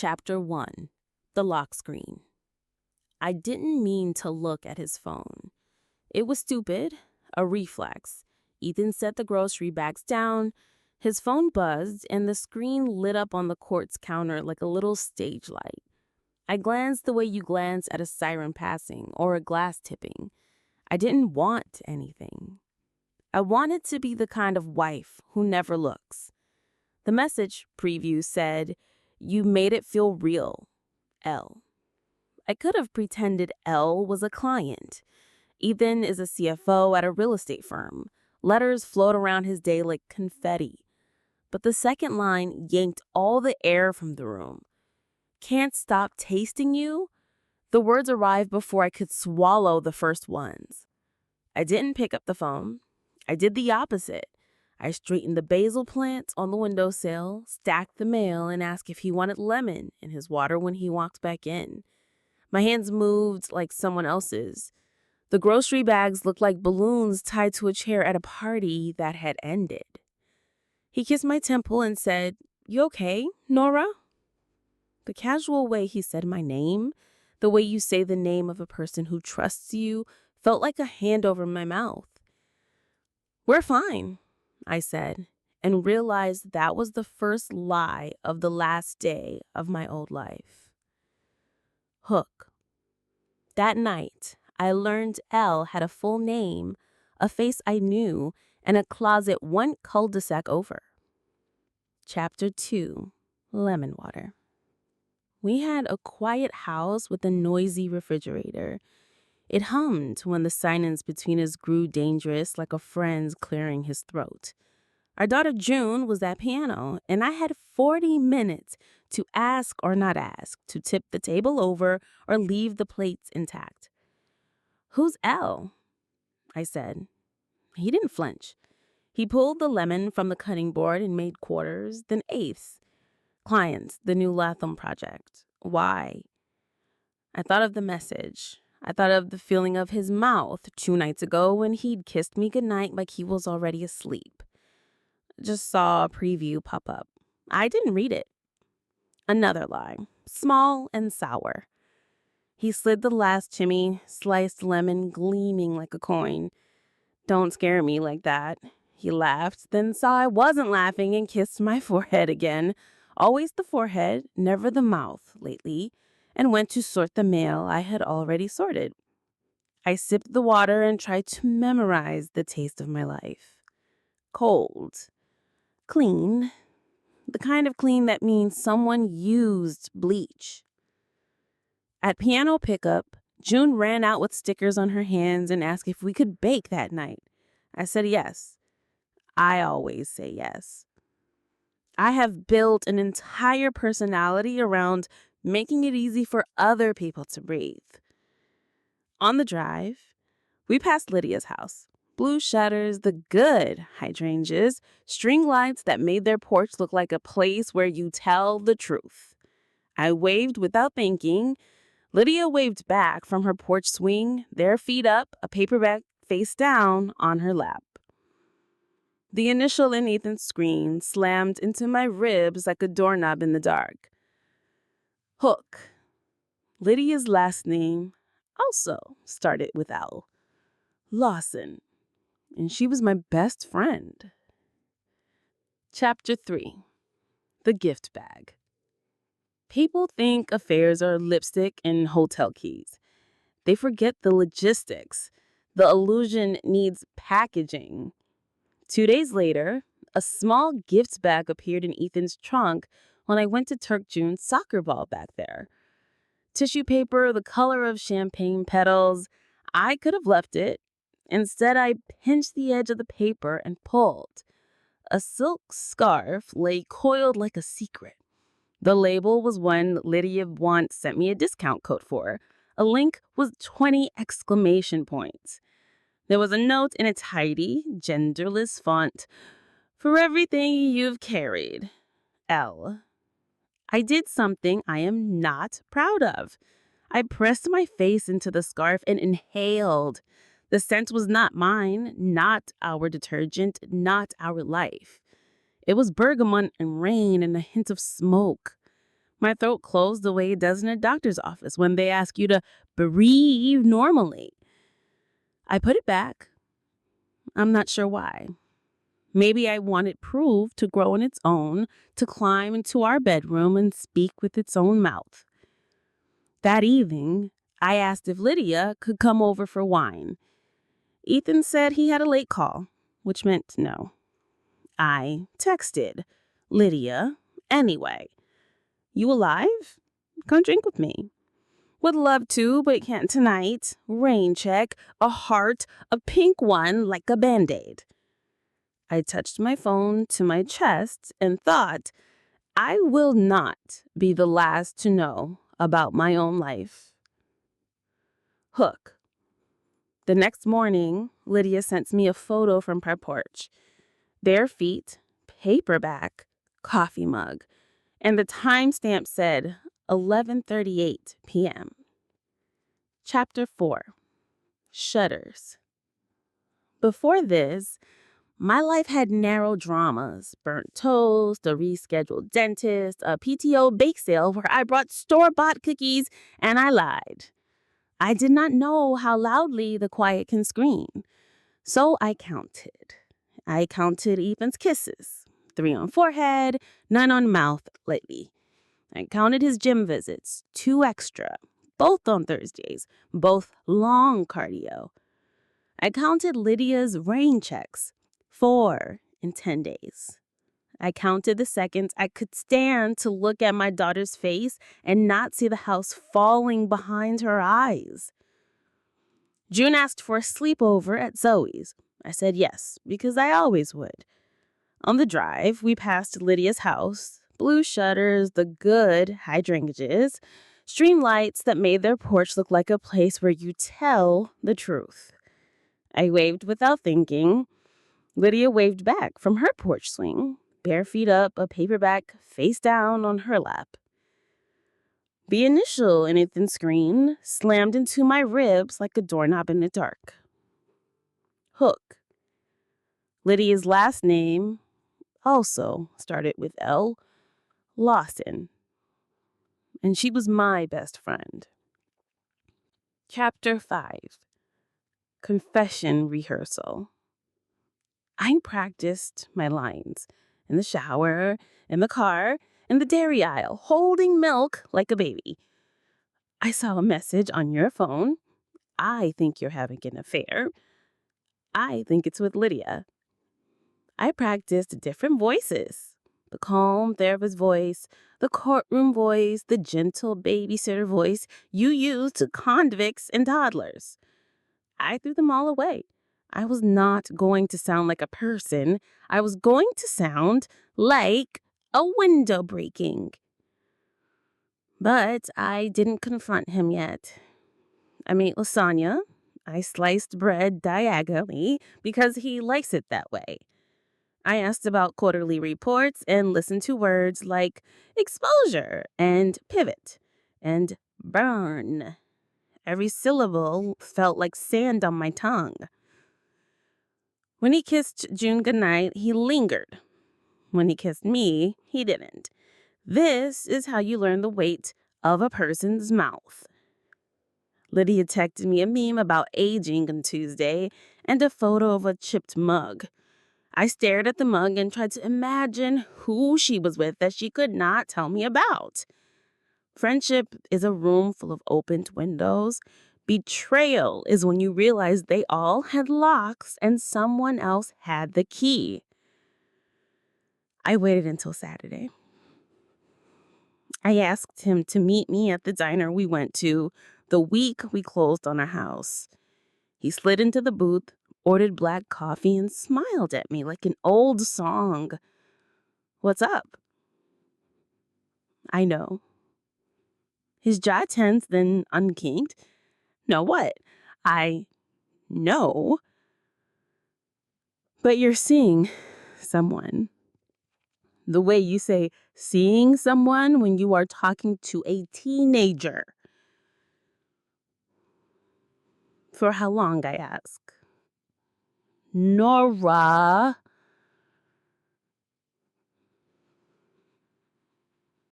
Chapter 1. The Lock Screen. I didn't mean to look at his phone. It was stupid, a reflex. Ethan set the grocery bags down. His phone buzzed, and the screen lit up on the quartz counter like a little stage light. I glanced the way you glance at a siren passing or a glass tipping. I didn't want anything. I wanted to be the kind of wife who never looks. The message preview said, "You made it feel real, L." I could have pretended L was a client. Ethan is a CFO at a real estate firm. Letters float around his day like confetti. But the second line yanked all the air from the room. "Can't stop tasting you?" The words arrived before I could swallow the first ones. I didn't pick up the phone. I did the opposite. I straightened the basil plants on the windowsill, stacked the mail, and asked if he wanted lemon in his water when he walked back in. My hands moved like someone else's. The grocery bags looked like balloons tied to a chair at a party that had ended. He kissed my temple and said, "You okay, Nora?" The casual way he said my name, the way you say the name of a person who trusts you, felt like a hand over my mouth. "We're fine," I said, and realized that was the first lie of the last day of my old life. Hook. That night, I learned L had a full name, a face I knew, and a closet one cul-de-sac over. Chapter 2. Lemon Water. We had a quiet house with a noisy refrigerator. It hummed when the silence between us grew dangerous, like a friend clearing his throat. Our daughter June was at piano, and I had 40 minutes to ask or not ask, to tip the table over or leave the plates intact. "Who's L?" I said. He didn't flinch. He pulled the lemon from the cutting board and made quarters, then eighths. "Clients, the new Latham project." "Why?" I thought of the message. I thought of the feeling of his mouth 2 nights ago when he'd kissed me goodnight like he was already asleep. Just saw a preview pop up. I didn't read it. Another lie, small and sour. He slid the last chimney, sliced lemon gleaming like a coin. "Don't scare me like that." He laughed, then saw I wasn't laughing and kissed my forehead again. Always the forehead, never the mouth lately, and went to sort the mail I had already sorted. I sipped the water and tried to memorize the taste of my life. Cold. Clean. The kind of clean that means someone used bleach. At piano pickup, June ran out with stickers on her hands and asked if we could bake that night. I said yes. I always say yes. I have built an entire personality around making it easy for other people to breathe. On the drive, we passed Lydia's house. Blue shutters, the good hydrangeas, string lights that made their porch look like a place where you tell the truth. I waved without thinking. Lydia waved back from her porch swing, their feet up, a paperback face down on her lap. The initial in Ethan's screen slammed into my ribs like a doorknob in the dark. Hook. Lydia's last name also started with L. Lawson. And she was my best friend. Chapter 3. The Gift Bag. People think affairs are lipstick and hotel keys. They forget the logistics. The illusion needs packaging. 2 days later, a small gift bag appeared in Ethan's trunk when I went to Turk June's soccer ball back there. Tissue paper the color of champagne petals. I could have left it. Instead, I pinched the edge of the paper and pulled. A silk scarf lay coiled like a secret. The label was one Lydia once sent me a discount code for. A link with 20 exclamation points. There was a note in a tidy, genderless font. "For everything you've carried, L." I did something I am not proud of. I pressed my face into the scarf and inhaled. The scent was not mine, not our detergent, not our life. It was bergamot and rain and a hint of smoke. My throat closed the way it does in a doctor's office when they ask you to breathe normally. I put it back. I'm not sure why. Maybe I wanted proof to grow on its own, to climb into our bedroom and speak with its own mouth. That evening, I asked if Lydia could come over for wine. Ethan said he had a late call, which meant no. I texted Lydia anyway. You alive? Come drink with me. Would love to, but can't tonight. Rain check, a heart, a pink one like a Band-Aid. I touched my phone to my chest and thought, I will not be the last to know about my own life. Hook. The next morning, Lydia sent me a photo from her porch. Bare feet, paperback, coffee mug, and the timestamp said 11:38 p.m. Chapter 4. Shudders. Before this, my life had narrow dramas: burnt toast, a rescheduled dentist, a PTO bake sale where I brought store-bought cookies, and I lied. I did not know how loudly the quiet can scream. So I counted. I counted Ethan's kisses. 3 on forehead, none on mouth lately. I counted his gym visits, 2 extra, both on Thursdays, both long cardio. I counted Lydia's rain checks, 4 in 10 days. I counted the seconds I could stand to look at my daughter's face and not see the house falling behind her eyes. June asked for a sleepover at Zoe's. I said yes, because I always would. On the drive, we passed Lydia's house, blue shutters, the good hydrangeas, stream lights that made their porch look like a place where you tell the truth. I waved without thinking. Lydia waved back from her porch swing, bare feet up, a paperback face down on her lap. The initial in Ethan's screen slammed into my ribs like a doorknob in the dark. Hook. Lydia's last name also started with L. Lawson. And she was my best friend. Chapter 5. Confession Rehearsal. I practiced my lines in the shower, in the car, in the dairy aisle, holding milk like a baby. I saw a message on your phone. I think you're having an affair. I think it's with Lydia. I practiced different voices. The calm therapist voice, the courtroom voice, the gentle babysitter voice you use to convicts and toddlers. I threw them all away. I was not going to sound like a person. I was going to sound like a window breaking. But I didn't confront him yet. I made lasagna. I sliced bread diagonally because he likes it that way. I asked about quarterly reports and listened to words like exposure and pivot and burn. Every syllable felt like sand on my tongue. When he kissed June goodnight, he lingered. When he kissed me, he didn't. This is how you learn the weight of a person's mouth. Lydia texted me a meme about aging on Tuesday and a photo of a chipped mug. I stared at the mug and tried to imagine who she was with that she could not tell me about. Friendship is a room full of opened windows. Betrayal is when you realize they all had locks and someone else had the key. I waited until Saturday. I asked him to meet me at the diner we went to the week we closed on our house. He slid into the booth, ordered black coffee, and smiled at me like an old song. What's up? I know. His jaw tense, then unkinked. No, what? I know. But you're seeing someone. The way you say seeing someone when you are talking to a teenager. For how long, I ask? Nora.